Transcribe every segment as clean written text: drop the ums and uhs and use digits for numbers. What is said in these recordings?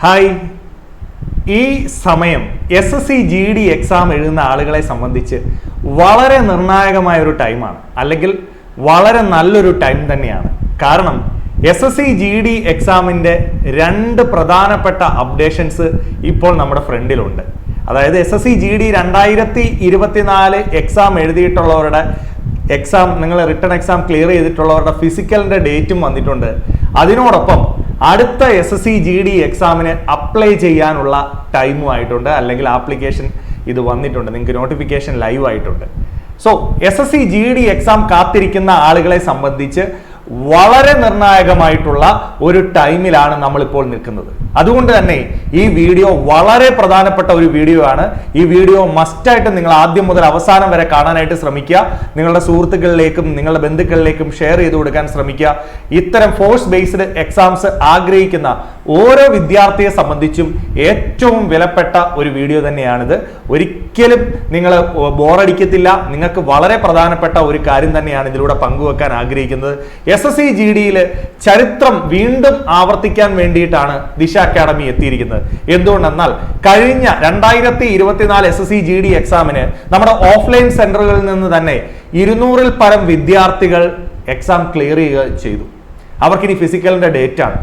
Hi, ഈ സമയം SSC GD exam എഴുതുന്ന ആളുകളെ സംബന്ധിച്ച് വളരെ നിർണായകമായ ഒരു ടൈമാണ്, അല്ലെങ്കിൽ വളരെ നല്ലൊരു ടൈം തന്നെയാണ്. കാരണം SSC GD എക്സാമിൻ്റെ രണ്ട് പ്രധാനപ്പെട്ട അപ്ഡേഷൻസ് ഇപ്പോൾ നമ്മുടെ ഫ്രണ്ടിലുണ്ട്. അതായത് SSC GD 2024 എക്സാം എഴുതിയിട്ടുള്ളവരുടെ എക്സാം, നിങ്ങൾ റിട്ടേൺ എക്സാം ക്ലിയർ ചെയ്തിട്ടുള്ളവരുടെ ഫിസിക്കലിൻ്റെ ഡേറ്റും വന്നിട്ടുണ്ട്. അതിനോടൊപ്പം അടുത്ത SSC GD എക്സാമിന് അപ്ലൈ ചെയ്യാനുള്ള ടൈമും ആയിട്ടുണ്ട്, അല്ലെങ്കിൽ ആപ്ലിക്കേഷൻ ഇത് വന്നിട്ടുണ്ട്, നിങ്ങൾക്ക് നോട്ടിഫിക്കേഷൻ ലൈവ് ആയിട്ടുണ്ട്. സോ SSC GD എക്സാം കാത്തിരിക്കുന്ന ആളുകളെ സംബന്ധിച്ച് വളരെ നിർണായകമായിട്ടുള്ള ഒരു ടൈമിലാണ് നമ്മളിപ്പോൾ നിൽക്കുന്നത്. അതുകൊണ്ട് തന്നെ ഈ വീഡിയോ വളരെ പ്രധാനപ്പെട്ട ഒരു വീഡിയോ ആണ്. ഈ വീഡിയോ മസ്റ്റായിട്ട് നിങ്ങൾ ആദ്യം മുതൽ അവസാനം വരെ കാണാനായിട്ട് ശ്രമിക്കുക. നിങ്ങളുടെ സുഹൃത്തുക്കളിലേക്കും നിങ്ങളുടെ ബന്ധുക്കളിലേക്കും ഷെയർ ചെയ്ത് കൊടുക്കാൻ ശ്രമിക്കുക. ഇത്തരം ഫോഴ്സ് ബേസ്ഡ് എക്സാംസ് ആഗ്രഹിക്കുന്ന ഓരോ വിദ്യാർത്ഥിയെ സംബന്ധിച്ചും ഏറ്റവും വിലപ്പെട്ട ഒരു വീഡിയോ തന്നെയാണിത്. ഒരിക്കലും നിങ്ങൾ ബോറടിക്കത്തില്ല. നിങ്ങൾക്ക് വളരെ പ്രധാനപ്പെട്ട ഒരു കാര്യം തന്നെയാണ് ഇതിലൂടെ പങ്കുവെക്കാൻ ആഗ്രഹിക്കുന്നത്. SSC GDയിൽ ചരിത്രം വീണ്ടും ആവർത്തിക്കാൻ വേണ്ടിയിട്ടാണ് ദിശ അക്കാഡമി എത്തിയിരിക്കുന്നത്. എന്തുകൊണ്ടെന്നാൽ കഴിഞ്ഞ 2024 SSC GD എക്സാമിന് നമ്മുടെ ഓഫ്ലൈൻ സെന്ററുകളിൽ നിന്ന് തന്നെ 200-ൽ പരം വിദ്യാർത്ഥികൾ എക്സാം ക്ലിയർ ചെയ്തു. അവർക്കിനി ഫിസിക്കലിന്റെ ഡേറ്റ് ആണ്.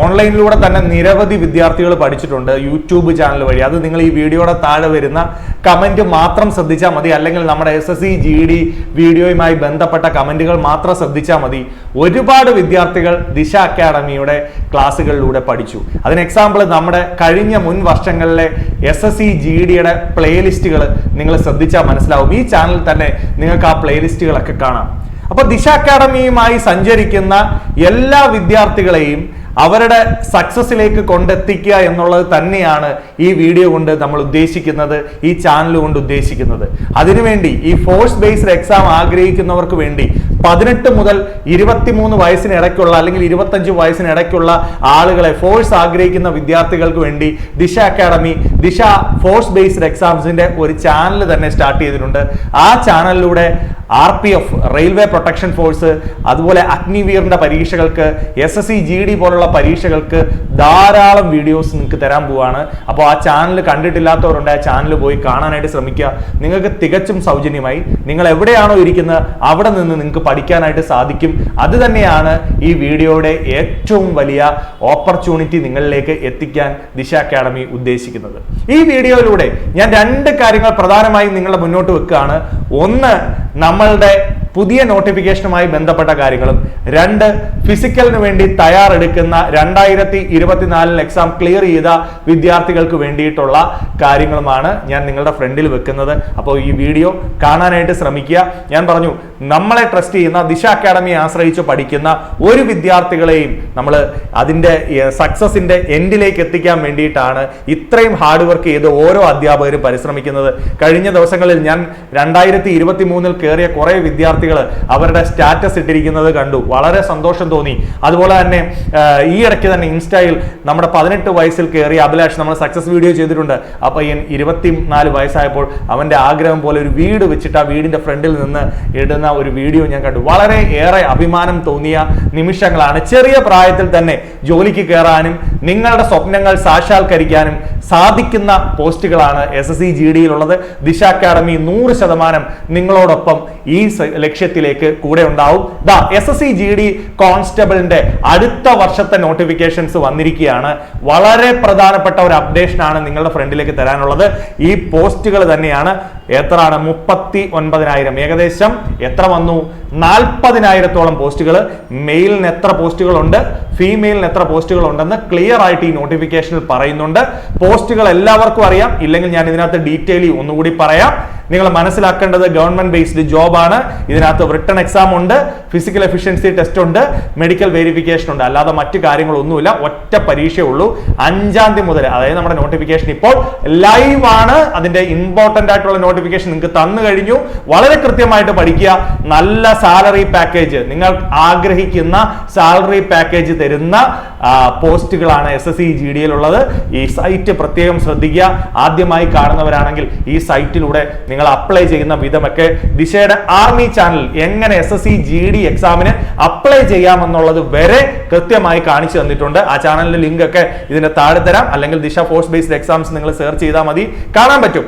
ഓൺലൈനിലൂടെ തന്നെ നിരവധി വിദ്യാർത്ഥികൾ പഠിച്ചിട്ടുണ്ട് യൂട്യൂബ് ചാനൽ വഴി. അത് നിങ്ങൾ ഈ വീഡിയോയുടെ താഴെ വരുന്ന കമന്റ് മാത്രം ശ്രദ്ധിച്ചാൽ മതി, അല്ലെങ്കിൽ നമ്മുടെ SSC GD വീഡിയോയുമായി ബന്ധപ്പെട്ട കമന്റുകൾ മാത്രം ശ്രദ്ധിച്ചാൽ മതി. ഒരുപാട് വിദ്യാർത്ഥികൾ ദിശ അക്കാഡമിയുടെ ക്ലാസ്സുകളിലൂടെ പഠിച്ചു. അതിന് എക്സാമ്പിൾ നമ്മുടെ കഴിഞ്ഞ മുൻ വർഷങ്ങളിലെ SSC GDയുടെ പ്ലേലിസ്റ്റുകൾ നിങ്ങൾ ശ്രദ്ധിച്ചാൽ മനസ്സിലാവും. ഈ ചാനലിൽ തന്നെ നിങ്ങൾക്ക് ആ പ്ലേലിസ്റ്റുകളൊക്കെ കാണാം. അപ്പൊ ദിശ അക്കാഡമിയുമായി സഞ്ചരിക്കുന്ന എല്ലാ വിദ്യാർത്ഥികളെയും അവരുടെ സക്സസിലേക്ക് കൊണ്ടെത്തിക്കുക എന്നുള്ളത് തന്നെയാണ് ഈ വീഡിയോ കൊണ്ട് നമ്മൾ ഉദ്ദേശിക്കുന്നത്, ഈ ചാനൽ കൊണ്ട് ഉദ്ദേശിക്കുന്നത്. അതിനുവേണ്ടി ഈ ഫോഴ്സ് ബേസ്ഡ് എക്സാം ആഗ്രഹിക്കുന്നവർക്ക് വേണ്ടി 18 മുതൽ 23 വയസ്സിനിടയ്ക്കുള്ള അല്ലെങ്കിൽ 25 വയസ്സിനിടയ്ക്കുള്ള ആളുകളെ, ഫോഴ്സ് ആഗ്രഹിക്കുന്ന വിദ്യാർത്ഥികൾക്ക് വേണ്ടി ദിശ അക്കാഡമി ദിശ ഫോഴ്സ് ബേസ്ഡ് എക്സാംസിന്റെ ഒരു ചാനൽ തന്നെ സ്റ്റാർട്ട് ചെയ്തിട്ടുണ്ട്. ആ ചാനലിലൂടെ RPF റെയിൽവേ പ്രൊട്ടക്ഷൻ ഫോഴ്സ്, അതുപോലെ അഗ്നിവീറിന്റെ പരീക്ഷകൾക്ക്, SSC GD പോലുള്ള പരീക്ഷകൾക്ക് ധാരാളം വീഡിയോസ് നിങ്ങൾക്ക് തരാൻ പോവാണ്. അപ്പോൾ ആ ചാനൽ കണ്ടിട്ടില്ലാത്തവരുണ്ട്, ആ ചാനൽ പോയി കാണാനായിട്ട് ശ്രമിക്കുക. നിങ്ങൾക്ക് തികച്ചും സൗജന്യമായി നിങ്ങൾ എവിടെയാണോ ഇരിക്കുന്നത് അവിടെ നിന്ന് നിങ്ങൾക്ക് പഠിക്കാനായിട്ട് സാധിക്കും. അത് തന്നെയാണ് ഈ വീഡിയോയുടെ ഏറ്റവും വലിയ ഓപ്പർച്യൂണിറ്റി നിങ്ങളിലേക്ക് എത്തിക്കാൻ ദിശ അക്കാഡമി ഉദ്ദേശിക്കുന്നത്. ഈ വീഡിയോയിലൂടെ ഞാൻ രണ്ട് കാര്യങ്ങൾ പ്രധാനമായും നിങ്ങളുടെ മുന്നോട്ട് വെക്കുകയാണ്. ഒന്ന്, നമ്മളുടെ പുതിയ നോട്ടിഫിക്കേഷനുമായി ബന്ധപ്പെട്ട കാര്യങ്ങളും, രണ്ട്, ഫിസിക്കലിന് വേണ്ടി തയ്യാറെടുക്കുന്ന 2024 എക്സാം ക്ലിയർ ചെയ്ത വിദ്യാർത്ഥികൾക്ക് വേണ്ടിയിട്ടുള്ള കാര്യങ്ങളുമാണ് ഞാൻ നിങ്ങളുടെ ഫ്രണ്ടിൽ വെക്കുന്നത്. അപ്പോൾ ഈ വീഡിയോ കാണാനായിട്ട് ശ്രമിക്കുക. ഞാൻ പറഞ്ഞു, നമ്മളെ ട്രസ്റ്റ് ചെയ്യുന്ന ദിശ അക്കാഡമിയെ ആശ്രയിച്ച് പഠിക്കുന്ന ഒരു വിദ്യാർത്ഥികളെയും നമ്മൾ അതിൻ്റെ സക്സസിന്റെ എൻഡിലേക്ക് എത്തിക്കാൻ വേണ്ടിയിട്ടാണ് ഇത്രയും ഹാർഡ് വർക്ക് ചെയ്ത് ഓരോ അധ്യാപകരും പരിശ്രമിക്കുന്നത്. കഴിഞ്ഞ ദിവസങ്ങളിൽ ഞാൻ 2023 കയറിയ കുറെ വിദ്യാർത്ഥികൾ അവരുടെ സ്റ്റാറ്റസ് ഇട്ടിരിക്കുന്നത് കണ്ടു, വളരെ സന്തോഷം തോന്നി. അതുപോലെ തന്നെ ഈ ഇടയ്ക്ക് തന്നെ ഇൻസ്റ്റയിൽ നമ്മുടെ 18 വയസ്സിൽ കയറിയ അഭിലാഷ് നമ്മൾ സക്സസ് വീഡിയോ ചെയ്തിട്ടുണ്ട്. ആ പയ്യൻ 24 വയസ്സായപ്പോൾ അവന്റെ ആഗ്രഹം പോലെ ഒരു വീട് വെച്ചിട്ട് ആ വീടിന്റെ ഫ്രണ്ടിൽ നിന്ന് ഇടുന്ന ഒരു വീഡിയോ ഞാൻ കണ്ടു. വളരെ ഏറെ അഭിമാനം തോന്നിയ നിമിഷങ്ങളാണ്. ചെറിയ പ്രായത്തിൽ തന്നെ ജോലിക്ക് കയറാനും നിങ്ങളുടെ സ്വപ്നങ്ങൾ സാക്ഷാത്കരിക്കാനും സാധിക്കുന്ന പോസ്റ്റുകളാണ് SSC GDയിലുള്ളത്. ദിശ അക്കാഡമി 100% നിങ്ങളോടൊപ്പം ഈ ലക്ഷ്യത്തിലേക്ക് കൂടെ ഉണ്ടാവും. SSC GD കോൺസ്റ്റബിളിന്റെ അടുത്ത വർഷത്തെ നോട്ടിഫിക്കേഷൻസ് വന്നിരിക്കുകയാണ്. വളരെ പ്രധാനപ്പെട്ട ഒരു അപ്ഡേഷൻ ആണ് നിങ്ങളുടെ ഫ്രണ്ടിലേക്ക് തരാനുള്ളത്. ഈ പോസ്റ്റുകൾ തന്നെയാണ്. എത്രയാണ്? 39,000. ഏകദേശം എത്ര വന്നു? 40,000-ഓളം പോസ്റ്റുകൾ. മെയിലിന് എത്ര പോസ്റ്റുകൾ ഉണ്ട്, ഫീമെയിലിന് എത്ര പോസ്റ്റുകൾ ഉണ്ടെന്ന് ക്ലിയർ ആയിട്ട് ഈ നോട്ടിഫിക്കേഷനിൽ പറയുന്നുണ്ട്. പോസ്റ്റുകൾ എല്ലാവർക്കും അറിയാം, ഇല്ലെങ്കിൽ ഞാൻ ഇതിനകത്ത് ഡീറ്റെയിൽ ഒന്നുകൂടി പറയാം. നിങ്ങൾ മനസ്സിലാക്കേണ്ടത് ഗവൺമെന്റ് ബേസ്ഡ് ജോബ് ആണ്. ഇതിനകത്ത് റിട്ടൺ എക്സാം ഉണ്ട്, ഫിസിക്കൽ എഫിഷ്യൻസി ടെസ്റ്റ് ഉണ്ട്, മെഡിക്കൽ വെരിഫിക്കേഷൻ ഉണ്ട്. അല്ലാതെ മറ്റു കാര്യങ്ങളൊന്നുമില്ല. ഒറ്റ പരീക്ഷയേ ഉള്ളൂ. 5-ാം തീയതി മുതൽ, അതായത് നമ്മുടെ നോട്ടിഫിക്കേഷൻ ഇപ്പോൾ ലൈവ് ആണ്. അതിന്റെ ഇമ്പോർട്ടന്റ് ആയിട്ടുള്ള നോട്ടിഫിക്കേഷൻ നിങ്ങൾക്ക് തന്നു കഴിഞ്ഞു. വളരെ കൃത്യമായിട്ട് പഠിക്കുക. നല്ല സാലറി പാക്കേജ്, നിങ്ങൾ ആഗ്രഹിക്കുന്ന സാലറി പാക്കേജ് തരുന്ന പോസ്റ്റുകളാണ് SSC GDയിലുള്ളത്. ഈ സൈറ്റ് പ്രത്യേകം ശ്രദ്ധിക്കുക. ആദ്യമായി കാണുന്നവരാണെങ്കിൽ ഈ സൈറ്റിലൂടെ നിങ്ങൾ നിങ്ങൾ അപ്ലൈ ചെയ്യുന്ന വിധമൊക്കെ ദിശയുടെ ആർമി ചാനൽ എങ്ങനെ SSC GD എക്സാമിന് അപ്ലൈ ചെയ്യാമെന്നുള്ളത് വരെ കൃത്യമായി കാണിച്ചു തന്നിട്ടുണ്ട്. ആ ചാനലിന്റെ ലിങ്ക് ഒക്കെ ഇതിന്റെ താഴെ തരാം, അല്ലെങ്കിൽ ദിശ ഫോഴ്സ് ബേസ്ഡ് എക്സാംസ് നിങ്ങൾ സെർച്ച് ചെയ്താൽ മതി, കാണാൻ പറ്റും.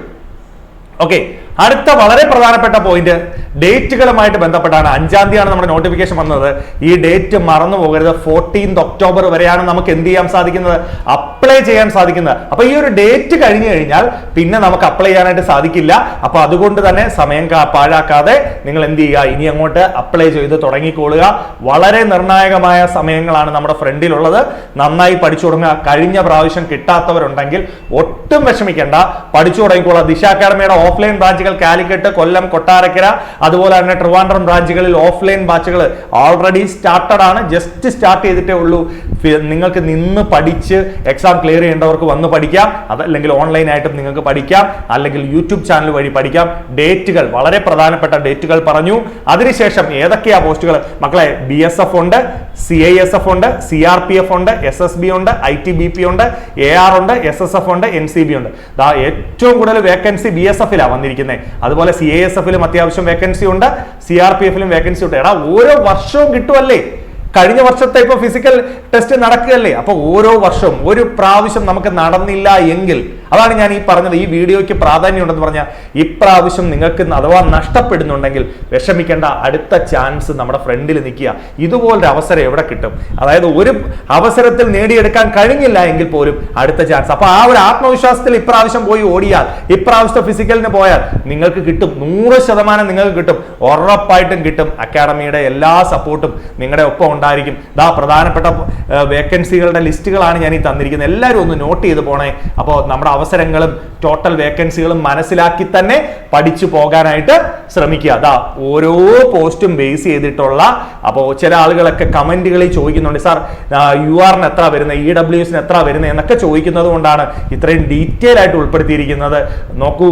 ഓക്കെ, അടുത്ത വളരെ പ്രധാനപ്പെട്ട പോയിന്റ് ഡേറ്റുകളുമായിട്ട് ബന്ധപ്പെട്ടാണ്. 5-ാം തീയതിയാണ് നമ്മുടെ നോട്ടിഫിക്കേഷൻ വന്നത്. ഈ ഡേറ്റ് മറന്നു പോകരുത്. 14th ഒക്ടോബർ വരെയാണ് നമുക്ക് എന്ത് ചെയ്യാൻ സാധിക്കുന്നത്, അപ്ലൈ ചെയ്യാൻ സാധിക്കുന്നത്. അപ്പൊ ഈ ഒരു ഡേറ്റ് കഴിഞ്ഞു കഴിഞ്ഞാൽ പിന്നെ നമുക്ക് അപ്ലൈ ചെയ്യാനായിട്ട് സാധിക്കില്ല. അപ്പൊ അതുകൊണ്ട് തന്നെ സമയം പാഴാക്കാതെ നിങ്ങൾ എന്ത് ചെയ്യുക, ഇനി അങ്ങോട്ട് അപ്ലൈ ചെയ്ത് തുടങ്ങിക്കൊള്ളുക. വളരെ നിർണായകമായ സമയങ്ങളാണ് നമ്മുടെ ഫ്രണ്ടിലുള്ളത്. നന്നായി പഠിച്ചു തുടങ്ങുക. കഴിഞ്ഞ പ്രാവശ്യം കിട്ടാത്തവരുണ്ടെങ്കിൽ ഒട്ടും വിഷമിക്കേണ്ട, പഠിച്ചു തുടങ്ങിക്കൊള്ളുക. ദിശ അക്കാഡമിയുടെ ഓഫ്ലൈൻ ബ്രാഞ്ചുകൾ കാലിക്കറ്റ്, കൊല്ലം, കൊട്ടാരക്കര, അതുപോലെ തന്നെ ട്രിവാൻഡ്രം ബ്രാഞ്ചുകളിൽ ഓഫ്ലൈൻ ബാച്ചുകൾ ഓൾറെഡി സ്റ്റാർട്ടഡ് ആണ്. ജസ്റ്റ് സ്റ്റാർട്ട് ചെയ്തിട്ടേ ഉള്ളൂ. നിങ്ങൾക്ക് നിന്ന് പഠിച്ച് എക്സാം ക്ലിയർ ചെയ്യേണ്ടവർക്ക് വന്ന് പഠിക്കാം, അതല്ലെങ്കിൽ ഓൺലൈൻ ആയിട്ടും നിങ്ങൾക്ക് പഠിക്കാം, അല്ലെങ്കിൽ യൂട്യൂബ് ചാനൽ വഴി പഠിക്കാം. ഡേറ്റുകൾ, വളരെ പ്രധാനപ്പെട്ട ഡേറ്റുകൾ പറഞ്ഞു. അതിനുശേഷം ഏതൊക്കെയാ പോസ്റ്റുകൾ മക്കളെ? BSF ഉണ്ട്, CISF ഉണ്ട്, CRPF ഉണ്ട്, SSB ഉണ്ട്, ITBP ഉണ്ട്, AR ഉണ്ട്, SSF ഉണ്ട്, NCB ഉണ്ട്. ഏറ്റവും കൂടുതൽ വേക്കൻസി BSF-ലാണ് വന്നിരിക്കുന്നത്. അതുപോലെ CISF-ലും അത്യാവശ്യം വേക്കൻസി ഉണ്ട്, CRPF-ലും വേക്കൻസി ഉണ്ട്. ഓരോ വർഷവും കിട്ടുമല്ലേ? കഴിഞ്ഞ വർഷത്തെ ഇപ്പൊ ഫിസിക്കൽ ടെസ്റ്റ് നടക്കുകയല്ലേ? അപ്പൊ ഓരോ വർഷവും ഒരു പ്രാവശ്യം നമുക്ക് നടന്നില്ല എങ്കിൽ, അതാണ് ഞാൻ ഈ പറഞ്ഞത്, ഈ വീഡിയോയ്ക്ക് പ്രാധാന്യം ഉണ്ടെന്ന് പറഞ്ഞാൽ, ഇപ്രാവശ്യം നിങ്ങൾക്ക് അഥവാ നഷ്ടപ്പെടുന്നുണ്ടെങ്കിൽ വിഷമിക്കേണ്ട. അടുത്ത ചാൻസ് നമ്മുടെ ഫ്രണ്ടിൽ നിൽക്കുക. ഇതുപോലൊരു അവസരം എവിടെ കിട്ടും? അതായത് ഒരു അവസരത്തിൽ നേടിയെടുക്കാൻ കഴിഞ്ഞില്ല എങ്കിൽ പോലും അടുത്ത ചാൻസ്. അപ്പൊ ആ ഒരു ആത്മവിശ്വാസത്തിൽ ഇപ്രാവശ്യം പോയി ഓടിയാൽ, ഇപ്രാവശ്യത്തെ ഫിസിക്കലിന് പോയാൽ നിങ്ങൾക്ക് കിട്ടും. 100% നിങ്ങൾക്ക് കിട്ടും, ഉറപ്പായിട്ടും കിട്ടും. അക്കാഡമിയുടെ എല്ലാ സപ്പോർട്ടും നിങ്ങളുടെ ഒപ്പം ഉണ്ടായിരിക്കും. പ്രധാനപ്പെട്ട വേക്കൻസികളുടെ ലിസ്റ്റുകളാണ് ഞാൻ ഈ തന്നിരിക്കുന്നത്. എല്ലാവരും ഒന്ന് നോട്ട് ചെയ്ത് പോണേ. അപ്പോൾ നമ്മുടെ അവസരങ്ങളും ടോട്ടൽ വേക്കൻസികളും മനസ്സിലാക്കി തന്നെ പഠിച്ചു പോകാനായിട്ട് ശ്രമിക്കുക. ഓരോ പോസ്റ്റും ബേസ് ചെയ്തിട്ടുള്ള, അപ്പോൾ ചില ആളുകളൊക്കെ കമന്റുകളിൽ ചോദിക്കുന്നുണ്ട്, സാർ UR-ന് എത്ര വരുന്നത്, EWS-ന് എത്ര വരുന്നത് എന്നൊക്കെ ചോദിക്കുന്നത് കൊണ്ടാണ് ഇത്രയും ഡീറ്റെയിൽ ആയിട്ട് ഉൾപ്പെടുത്തിയിരിക്കുന്നത്. നോക്കൂ,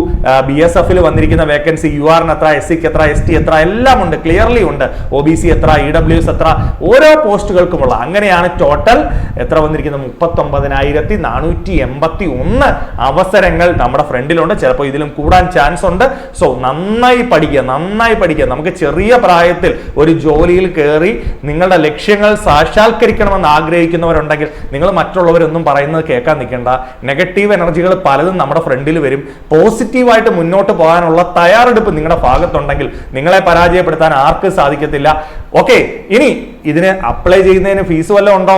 BSF-ൽ വന്നിരിക്കുന്ന വേക്കൻസി UR-ന് എത്ര, SC-ക്ക് എത്ര, ST എത്ര എല്ലാം ഉണ്ട്, ക്ലിയർലി ഉണ്ട്. OBC എത്ര, EWS എത്ര, ഓരോ പോസ്റ്റുകൾക്കുമുള്ള. അങ്ങനെയാണ് ടോട്ടൽ എത്ര വന്നിരിക്കുന്നത്, 39,481 അവസരങ്ങൾ നമ്മുടെ ഫ്രണ്ടിലുണ്ട്. ചിലപ്പോൾ ഇതിലും കൂടാൻ ചാൻസ് ഉണ്ട്. സോ നന്നായി പഠിക്കുക, നന്നായി പഠിക്കുക. നമുക്ക് ചെറിയ പ്രായത്തിൽ ഒരു ജോലിയിൽ കയറി നിങ്ങളുടെ ലക്ഷ്യങ്ങൾ സാക്ഷാത്കരിക്കണമെന്ന് ആഗ്രഹിക്കുന്നവരുണ്ടെങ്കിൽ നിങ്ങൾ മറ്റുള്ളവരൊന്നും പറയുന്നത് കേൾക്കാൻ നിൽക്കേണ്ട. നെഗറ്റീവ് എനർജികൾ പലതും നമ്മുടെ ഫ്രണ്ടിൽ വരും. പോസിറ്റീവായിട്ട് മുന്നോട്ട് പോകാനുള്ള തയ്യാറെടുപ്പ് നിങ്ങളുടെ ഭാഗത്തുണ്ടെങ്കിൽ നിങ്ങളെ പരാജയപ്പെടുത്താൻ ആർക്കും സാധിക്കത്തില്ല. ഓക്കെ, ഇനി ഇതിന് അപ്ലൈ ചെയ്യുന്നതിന് ഫീസ് വല്ലതും ഉണ്ടോ?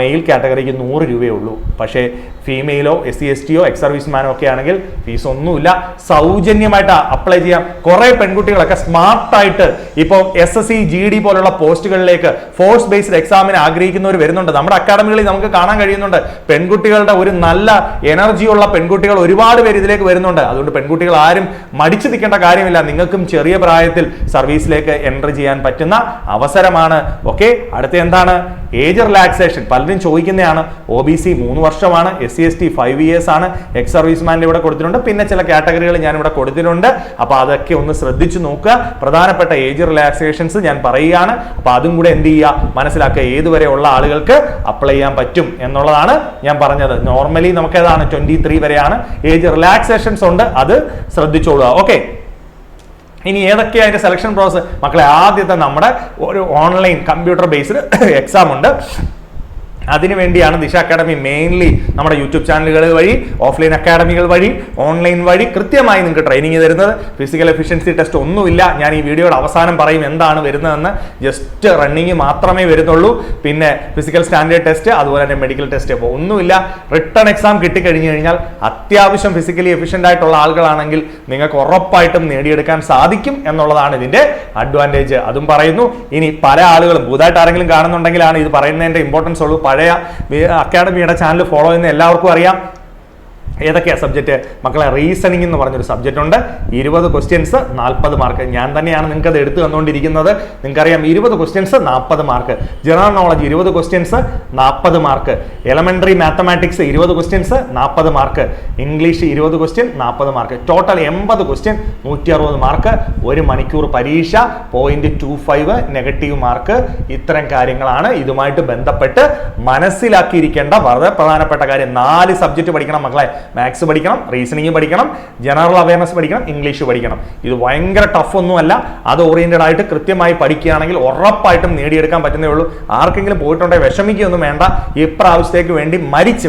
മെയിൽ കാറ്റഗറിക്ക് 100 രൂപയേ ഉള്ളൂ. പക്ഷേ ഫീമെയിലോ SC STയോ എക്സ് സർവീസ്മാനോ ഒക്കെ ആണെങ്കിൽ ഫീസ് ഒന്നുമില്ല, സൗജന്യമായിട്ട് അപ്ലൈ ചെയ്യാം. കുറെ പെൺകുട്ടികളൊക്കെ സ്മാർട്ടായിട്ട് ഇപ്പോൾ SSC GD പോലുള്ള പോസ്റ്റുകളിലേക്ക് ഫോഴ്സ് ബേസ്ഡ് എക്സാമിന് ആഗ്രഹിക്കുന്നവർ വരുന്നുണ്ട്. നമ്മുടെ അക്കാഡമികളിൽ നമുക്ക് കാണാൻ കഴിയുന്നുണ്ട്. പെൺകുട്ടികളുടെ ഒരു നല്ല എനർജിയുള്ള പെൺകുട്ടികൾ ഒരുപാട് പേര് ഇതിലേക്ക് വരുന്നുണ്ട്. അതുകൊണ്ട് പെൺകുട്ടികൾ ആരും മടിച്ചു നിൽക്കേണ്ട കാര്യമില്ല. നിങ്ങൾക്കും ചെറിയ പ്രായത്തിൽ സർവീസിലേക്ക് എൻട്രി ചെയ്യാൻ പറ്റുന്ന അവസരമാണ്. ഓക്കെ, അടുത്ത എന്താണ്? Age relaxation. പലരും ചോദിക്കുന്നതാണ്. OBC 3 വർഷമാണ്, SC ST 5 years ആണ്. എക്സ് സർവീസ്മാൻ്റെ ഇവിടെ കൊടുത്തിട്ടുണ്ട്. പിന്നെ ചില കാറ്റഗറികൾ ഞാൻ ഇവിടെ കൊടുത്തിട്ടുണ്ട്. അപ്പൊ അതൊക്കെ ഒന്ന് ശ്രദ്ധിച്ചു നോക്കുക. പ്രധാനപ്പെട്ട ഏജ് റിലാക്സേഷൻസ് ഞാൻ പറയുകയാണ്. അപ്പൊ അതും കൂടെ എന്ത് ചെയ്യുക, മനസ്സിലാക്കുക. ഏതുവരെ ഉള്ള ആളുകൾക്ക് അപ്ലൈ ചെയ്യാൻ പറ്റും എന്നുള്ളതാണ് ഞാൻ പറഞ്ഞത്. നോർമലി നമുക്ക് ഏതാണ് 23 വരെയാണ്. ഏജ് റിലാക്സേഷൻസ് ഉണ്ട്, അത് ശ്രദ്ധിച്ചോളുക. ഓക്കെ, ഇനി ഏതൊക്കെയാണ് അതിന്റെ സെലക്ഷൻ പ്രോസസ് മക്കളെ? ആദ്യത്തെ നമ്മുടെ ഒരു ഓൺലൈൻ കമ്പ്യൂട്ടർ ബേസ്ഡ് എക്സാം ഉണ്ട്. അതിനുവേണ്ടിയാണ് ദിശ അക്കാഡമി മെയിൻലി നമ്മുടെ യൂട്യൂബ് ചാനലുകൾ വഴി, ഓഫ്ലൈൻ അക്കാഡമികൾ വഴി, ഓൺലൈൻ വഴി കൃത്യമായി നിങ്ങൾക്ക് ട്രെയിനിങ് തരുന്നത്. ഫിസിക്കൽ എഫിഷ്യൻസി ടെസ്റ്റ് ഒന്നുമില്ല. ഞാൻ ഈ വീഡിയോയുടെ അവസാനം പറയും എന്താണ് വരുന്നതെന്ന്. ജസ്റ്റ് റണ്ണിങ് മാത്രമേ വരുന്നുള്ളൂ. പിന്നെ ഫിസിക്കൽ സ്റ്റാൻഡേർഡ് ടെസ്റ്റ്, അതുപോലെ തന്നെ മെഡിക്കൽ ടെസ്റ്റ്. അപ്പോൾ ഒന്നുമില്ല. റിട്ടേൺ എക്സാം കിട്ടിക്കഴിഞ്ഞു കഴിഞ്ഞാൽ അത്യാവശ്യം ഫിസിക്കലി എഫിഷ്യൻ്റ് ആയിട്ടുള്ള ആളുകളാണെങ്കിൽ നിങ്ങൾക്ക് ഉറപ്പായിട്ടും നേടിയെടുക്കാൻ സാധിക്കും എന്നുള്ളതാണ് ഇതിന്റെ അഡ്വാൻറ്റേജ്. അതും പറയുന്നു. ഇനി പല ആളുകളും പുതുതായിട്ട് ആരെങ്കിലും കാണുന്നുണ്ടെങ്കിലാണ് ഇത് പറയുന്നതിന്റെ ഇമ്പോർട്ടൻസ് ഉള്ളൂ. പഴയ അക്കാഡമിയുടെ ചാനൽ ഫോളോ ചെയ്യുന്ന എല്ലാവർക്കും അറിയാം. ഏതൊക്കെയാ സബ്ജക്റ്റ് മക്കളെ? റീസണിംഗ് എന്ന് പറഞ്ഞൊരു സബ്ജക്റ്റ് ഉണ്ട്. 20 ക്വസ്റ്റ്യൻസ് 40 മാർക്ക്. ഞാൻ തന്നെയാണ് നിങ്ങൾക്ക് അത് എടുത്തു തന്നുകൊണ്ടിരിക്കുന്നത്. നിങ്ങൾക്കറിയാം 20 questions 40 mark. General knowledge 20 questions 40 mark. Elementary mathematics 20 questions 40 mark. English 20 question 40 mark. Total 80 question 160 mark. 1 മണിക്കൂർ പരീക്ഷ. 0.25 നെഗറ്റീവ് മാർക്ക്. ഇത്തരം കാര്യങ്ങളാണ് ഇതുമായിട്ട് ബന്ധപ്പെട്ട് മനസ്സിലാക്കിയിരിക്കേണ്ട വളരെ പ്രധാനപ്പെട്ട കാര്യം. 4 സബ്ജക്റ്റ് പഠിക്കണം മക്കളെ. മാത്സ് പഠിക്കണം, റീസണിങ് പഠിക്കണം, ജനറൽ അവയർനെസ് പഠിക്കണം, ഇംഗ്ലീഷ് പഠിക്കണം. ഇത് ഭയങ്കര ടഫ് ഒന്നുമല്ല. അത് ഓറിയന്റഡ് ആയിട്ട് കൃത്യമായി പഠിക്കുകയാണെങ്കിൽ ഉറപ്പായിട്ടും നേടിയെടുക്കാൻ പറ്റുന്നേ ഉള്ളൂ. ആർക്കെങ്കിലും പോയിട്ടുണ്ടെങ്കിൽ വിഷമിക്കുകയൊന്നും വേണ്ട. ഇപ്രാവശ്യത്തേക്ക് വേണ്ടി മരിച്ച്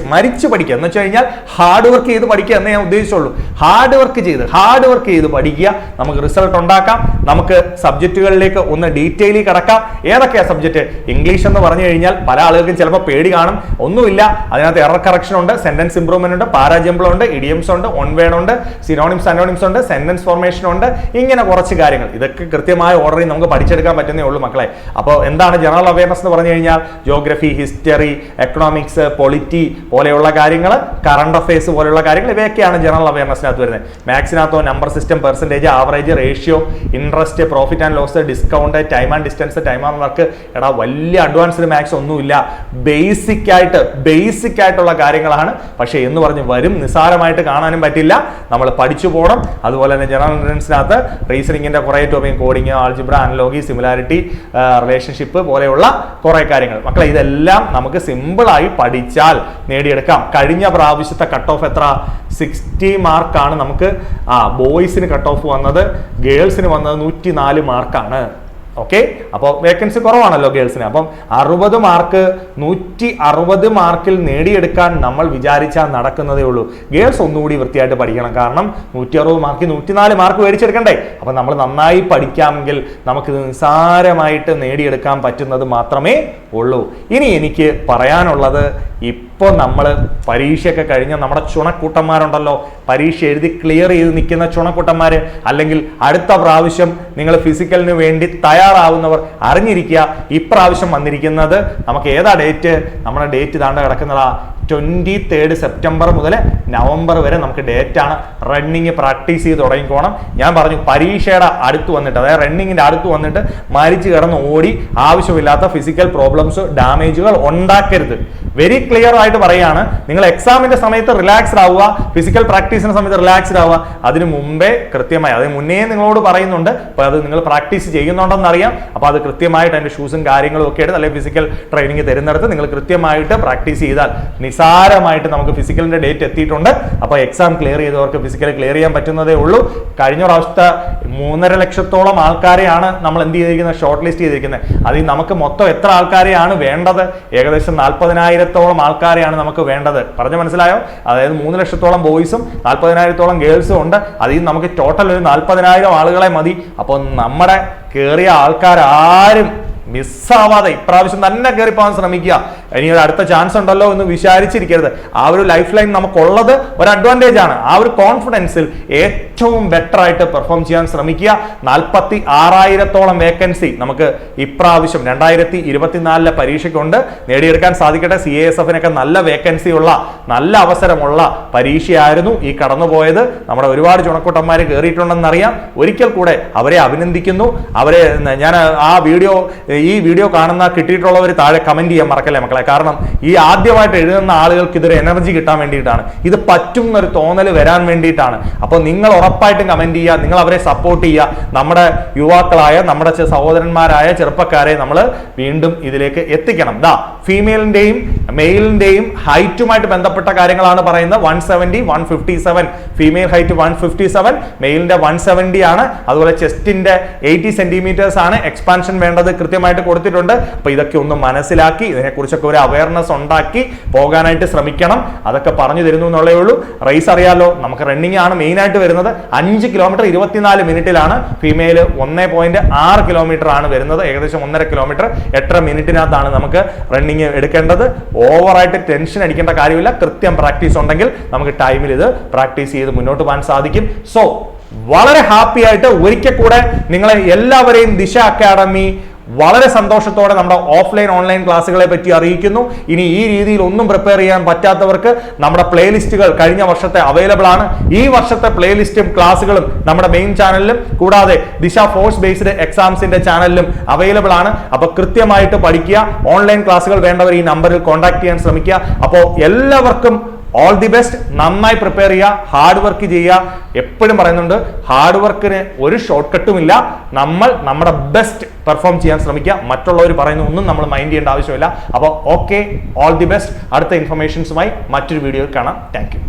പഠിക്കുക എന്ന് വെച്ച് കഴിഞ്ഞാൽ ഹാർഡ് വർക്ക് ചെയ്ത് പഠിക്കുക എന്നേ ഞാൻ ഉദ്ദേശിച്ചുള്ളൂ. ഹാർഡ് വർക്ക് ചെയ്ത് പഠിക്കുക. നമുക്ക് റിസൾട്ട് ഉണ്ടാക്കാം. നമുക്ക് സബ്ജക്റ്റുകളിലേക്ക് ഒന്ന് ഡീറ്റെയിലി കിടക്കാം. ഏതൊക്കെയാ സബ്ജക്റ്റ്? ഇംഗ്ലീഷ് എന്ന് പറഞ്ഞു കഴിഞ്ഞാൽ പല ആളുകൾക്കും ചിലപ്പോൾ പേടി കാണും. ഒന്നുമില്ല, അതിനകത്ത് എറർ കറക്ഷൻ ഉണ്ട്, സെന്റൻസ് ഇംപ്രൂവ്മെന്റ് ഉണ്ട്, പാരാജംബിൾ ഉണ്ട്, ഇഡിയംസ് ഉണ്ട്, ഓൺ വേർഡ് ഉണ്ട്, സിനോണിംസ് അനോണിംസ് ഉണ്ട്, സെന്റൻസ് ഫോർമേഷൻ ഉണ്ട്. ഇങ്ങനെ കുറച്ച് കാര്യങ്ങൾ ഇതൊക്കെ കൃത്യമായ ഓർഡറിൽ നമുക്ക് പഠിച്ചെടുക്കാൻ പറ്റുന്നേ ഉള്ളൂ മക്കളെ. അപ്പോൾ എന്താണ് ജനറൽ അവയർനെസ് എന്ന് പറഞ്ഞു കഴിഞ്ഞാൽ? ജോഗ്രഫി, ഹിസ്റ്ററി, എക്കണോമിക്സ്, പൊളിറ്റി പോലെയുള്ള കാര്യങ്ങൾ, കറണ്ട് അഫയേഴ്സ് പോലെയുള്ള കാര്യങ്ങൾ, ഇവയൊക്കെയാണ് ജനറൽ അവയർനെസ്സിനകത്ത് വരുന്നത്. മാത്സിനകത്തോ number system, percentage, average, ratio, interest, profit and loss, discount, time and distance, time and work. എടാ വലിയ അഡ്വാൻസ്ഡ് മാത്സ് ഒന്നുമില്ല. ബേസിക് ആയിട്ടുള്ള കാര്യങ്ങളാണ്. പക്ഷേ എന്ന് പറഞ്ഞ് വരും നിസ്സാരമായിട്ട് കാണാനും പറ്റില്ല. നമ്മൾ പഠിച്ചു പോകണം. അതുപോലെ തന്നെ ജനറൽ എൻട്രൻസിനകത്ത് റീസണിങ്ങിന്റെ കുറേ topic, coding, algebra, analogy, similarity, relationship പോലെയുള്ള കുറേ കാര്യങ്ങൾ മക്കളെ, ഇതെല്ലാം നമുക്ക് സിമ്പിളായി പഠിച്ചാൽ നേടിയെടുക്കാം. കഴിഞ്ഞ പ്രാവശ്യത്തെ കട്ട് ഓഫ് എത്ര? 60 മാർക്കാണ് നമുക്ക് ബോയ്സിന് കട്ട് ഓഫ് വന്നത്. ഗേൾസിന് വന്നത് 104 മാർക്കാണ്. ഓക്കെ, അപ്പോൾ വേക്കൻസി കുറവാണല്ലോ ഗേൾസിന്. അപ്പം 60 മാർക്ക് 160 മാർക്കിൽ നേടിയെടുക്കാൻ നമ്മൾ വിചാരിച്ചാൽ നടക്കുന്നതേ ഉള്ളൂ. ഗേൾസ് ഒന്നുകൂടി വൃത്തിയായിട്ട് പഠിക്കണം. കാരണം 160 മാർക്ക് 104 മാർക്ക് മേടിച്ചെടുക്കണ്ടേ? അപ്പം നമ്മൾ നന്നായി പഠിക്കാമെങ്കിൽ നമുക്കിത് നിസ്സാരമായിട്ട് നേടിയെടുക്കാൻ പറ്റുന്നത് മാത്രമേ ഉള്ളൂ. ഇനി എനിക്ക് പറയാനുള്ളത്, ഇപ്പോൾ നമ്മൾ പരീക്ഷയൊക്കെ കഴിഞ്ഞ നമ്മുടെ ചുണക്കൂട്ടന്മാരുണ്ടല്ലോ, പരീക്ഷ എഴുതി ക്ലിയർ ചെയ്ത് നിൽക്കുന്ന ചുണക്കൂട്ടന്മാർ, അല്ലെങ്കിൽ അടുത്ത പ്രാവശ്യം നിങ്ങൾ ഫിസിക്കലിന് വേണ്ടി തയ്യാറാവുന്നവർ അറിഞ്ഞിരിക്കുക. ഇപ്രാവശ്യം വന്നിരിക്കുന്നത് നമുക്ക് ഏതാ ഡേറ്റ്? നമ്മുടെ ഡേറ്റ് ഇതാണ്ട് കിടക്കുന്നതാ 23 സെപ്റ്റംബർ മുതൽ നവംബർ വരെ നമുക്ക് ഡേറ്റ് ആണ്. റണ്ണിങ് പ്രാക്ടീസ് ചെയ്ത് തുടങ്ങിക്കോണം. ഞാൻ പറഞ്ഞു പരീക്ഷയുടെ അടുത്ത് വന്നിട്ട്, അതായത് റണ്ണിങ്ങിന്റെ അടുത്ത് വന്നിട്ട് മരിച്ചു കിടന്ന് ഓടി ആവശ്യമില്ലാത്ത ഫിസിക്കൽ പ്രോബ്ലംസ്, ഡാമേജുകൾ ഉണ്ടാക്കരുത്. വെരി ക്ലിയർ ആയിട്ട് പറയുകയാണ്. നിങ്ങൾ എക്സാമിന്റെ സമയത്ത് റിലാക്സ്ഡ് ആവുക, ഫിസിക്കൽ പ്രാക്ടീസിന്റെ സമയത്ത് റിലാക്സ്ഡ് ആവുക. അതിന് മുമ്പേ കൃത്യമായി, അതിന് മുന്നേ നിങ്ങളോട് പറയുന്നുണ്ട്. അപ്പോൾ അത് നിങ്ങൾ പ്രാക്ടീസ് ചെയ്യുന്നുണ്ടെന്ന് അറിയാം. അപ്പോൾ അത് കൃത്യമായിട്ട് അതിന്റെ ഷൂസും കാര്യങ്ങളും ഒക്കെ എടുത്ത്, അല്ലെങ്കിൽ ഫിസിക്കൽ ട്രെയിനിങ് തരുന്നിടത്ത് നിങ്ങൾ കൃത്യമായിട്ട് പ്രാക്ടീസ് ചെയ്താൽ നിസാരമായിട്ട് നമുക്ക് ഫിസിക്കലിന്റെ ഡേറ്റ് എത്തിയിട്ടുണ്ട്. അപ്പോൾ എക്സാം ക്ലിയർ ചെയ്തവർക്ക് ഫിസിക്കൽ ക്ലിയർ ചെയ്യാൻ പറ്റുന്നതേ ഉള്ളൂ. കഴിഞ്ഞ പ്രാവശ്യത്തെ 3.5 ലക്ഷത്തോളം ആൾക്കാരെയാണ് നമ്മൾ എന്ത് ചെയ്തിരിക്കുന്നത്? ഷോർട്ട് ലിസ്റ്റ് ചെയ്തിരിക്കുന്നത്. അതിൽ നമുക്ക് മൊത്തം എത്ര ആൾക്കാരെയാണ് വേണ്ടത്? ഏകദേശം 40,000-ഓളം ആൾക്കാരെയാണ് നമുക്ക് വേണ്ടത്. പറഞ്ഞു മനസ്സിലായോ? അതായത് 3 ലക്ഷത്തോളം ബോയ്സും 40,000-ഓളം ഗേൾസും ഉണ്ട്. അതിൽ നമുക്ക് ടോട്ടൽ ഒരു 40,000 ആളുകളെ മതി. അപ്പോൾ നമ്മുടെ കയറിയ ആൾക്കാരും മിസ്സാവാതെ ഇപ്രാവശ്യം തന്നെ കയറി പോകാൻ ശ്രമിക്കുക. ഇനി ഒരു അടുത്ത ചാൻസ് ഉണ്ടല്ലോ എന്ന് വിചാരിച്ചിരിക്കരുത്. ആ ഒരു ലൈഫ് ലൈൻ നമുക്കുള്ളത് ഒരു അഡ്വാൻറ്റേജ് ആണ്. ആ ഒരു കോൺഫിഡൻസിൽ ഏറ്റവും ബെറ്റർ ആയിട്ട് പെർഫോം ചെയ്യാൻ ശ്രമിക്കുക. 46,000-ഓളം വേക്കൻസി നമുക്ക് ഇപ്രാവശ്യം 2024 പരീക്ഷയ്ക്കുണ്ട്. നേടിയെടുക്കാൻ സാധിക്കട്ടെ. CASF-നൊക്കെ നല്ല വേക്കൻസി ഉള്ള, നല്ല അവസരമുള്ള പരീക്ഷയായിരുന്നു ഈ കടന്നുപോയത്. നമ്മുടെ ഒരുപാട് ചുണക്കൂട്ടന്മാർ കയറിയിട്ടുണ്ടെന്നറിയാം. ഒരിക്കൽ കൂടെ അവരെ അഭിനന്ദിക്കുന്നു. അവരെ ഞാൻ ഈ വീഡിയോ കാണുന്ന കിട്ടിയിട്ടുള്ളവർ താഴെ കമന്റ് ചെയ്യാൻ മറക്കല്ലേ മക്കളെ. കാരണം ഈ ആദ്യമായിട്ട് എഴുതുന്ന ആളുകൾക്ക് ഇതൊരു എനർജി കിട്ടാൻ വേണ്ടിയിട്ടാണ്, ഇത് പറ്റും എന്നൊരു തോന്നൽ വരാൻ വേണ്ടിയിട്ടാണ്. അപ്പോൾ നിങ്ങൾ ഉറപ്പായിട്ടും കമന്റ് ചെയ്യുക, നിങ്ങൾ അവരെ സപ്പോർട്ട് ചെയ്യുക. നമ്മുടെ യുവാക്കളായ, നമ്മുടെ സഹോദരന്മാരായ ചെറുപ്പക്കാരെ നമ്മൾ വീണ്ടും ഇതിലേക്ക് എത്തിക്കണം. ഫീമെയിലിന്റെയും മെയിലിന്റെയും ഹൈറ്റുമായിട്ട് ബന്ധപ്പെട്ട കാര്യങ്ങളാണ് പറയുന്നത്. 170, 157. ഫീമെയിൽ ഹൈറ്റ് 157, മെയിലിന്റെ 170 ആണ്. അതുപോലെ ചെസ്റ്റിന്റെ 80 സെന്റിമീറ്റേഴ്സ് ആണ്. എക്സ്പാൻഷൻ വേണ്ടത് കൃത്യമായിട്ട് കൊടുത്തിട്ടുണ്ട്. അപ്പൊ ഇതൊക്കെ ഒന്ന് മനസ്സിലാക്കി ഇതിനെക്കുറിച്ചൊക്കെ ഒരു അവയർനെസ് ഉണ്ടാക്കി പോകാനായിട്ട് ശ്രമിക്കണം. അതൊക്കെ പറഞ്ഞു തരുന്നു എന്നുള്ളേ ഉള്ളൂ. റേസ് അറിയാലോ, നമുക്ക് റണ്ണിങ് ആണ് മെയിൻ ആയിട്ട് വരുന്നത്. 5 കിലോമീറ്റർ 24 മിനിറ്റിലാണ്. ഫീമെയിൽ 1.6 കിലോമീറ്റർ ആണ് വരുന്നത്. ഏകദേശം 1.5 കിലോമീറ്റർ 8 മിനിറ്റിനകത്താണ് നമുക്ക് റണ്ണിങ് എടുക്കേണ്ടത്. ഓവറായിട്ട് ടെൻഷൻ അടിക്കേണ്ട കാര്യമില്ല. കൃത്യം പ്രാക്ടീസ് ഉണ്ടെങ്കിൽ നമുക്ക് ടൈമിൽ ഇത് പ്രാക്ടീസ് ചെയ്ത് മുന്നോട്ട് പോകാൻ സാധിക്കും. സോ വളരെ ഹാപ്പി ആയിട്ട് ഒരിക്കൽ കൂടെ നിങ്ങളെ എല്ലാവരെയും ദിശ അക്കാഡമി വളരെ സന്തോഷത്തോടെ നമ്മുടെ ഓഫ്ലൈൻ ഓൺലൈൻ ക്ലാസ്സുകളെ പറ്റി അറിയിക്കുന്നു. ഇനി ഈ രീതിയിൽ ഒന്നും പ്രിപ്പയർ ചെയ്യാൻ പറ്റാത്തവർക്ക് നമ്മുടെ പ്ലേലിസ്റ്റുകൾ കഴിഞ്ഞ വർഷത്തെ അവൈലബിൾ ആണ്. ഈ വർഷത്തെ പ്ലേലിസ്റ്റും ക്ലാസ്സുകളും നമ്മുടെ മെയിൻ ചാനലിലും കൂടാതെ ദിശ ഫോഴ്സ് ബേസ്ഡ് എക്സാംസിന്റെ ചാനലിലും അവൈലബിൾ ആണ്. അപ്പൊ കൃത്യമായിട്ട് പഠിക്കുക. ഓൺലൈൻ ക്ലാസ്സുകൾ വേണ്ടവർ ഈ നമ്പറിൽ കോൺടാക്ട് ചെയ്യാൻ ശ്രമിക്കുക. അപ്പോൾ എല്ലാവർക്കും ഓൾ ദി ബെസ്റ്റ്. നന്നായി പ്രിപ്പയർ ചെയ്യുക, ഹാർഡ് വർക്ക് ചെയ്യുക. എപ്പോഴും പറയുന്നുണ്ട്, ഹാർഡ് വർക്കിന് ഒരു ഷോർട്ട് കട്ടും ഇല്ല. നമ്മൾ നമ്മുടെ ബെസ്റ്റ് പെർഫോം ചെയ്യാൻ ശ്രമിക്കുക. മറ്റുള്ളവർ പറയുന്ന ഒന്നും നമ്മൾ മൈൻഡ് ചെയ്യേണ്ട ആവശ്യമില്ല. അപ്പോൾ ഓക്കെ, ഓൾ ദി ബെസ്റ്റ്. അടുത്ത ഇൻഫർമേഷൻസുമായി മറ്റൊരു വീഡിയോയിൽ കാണാം. Thank you.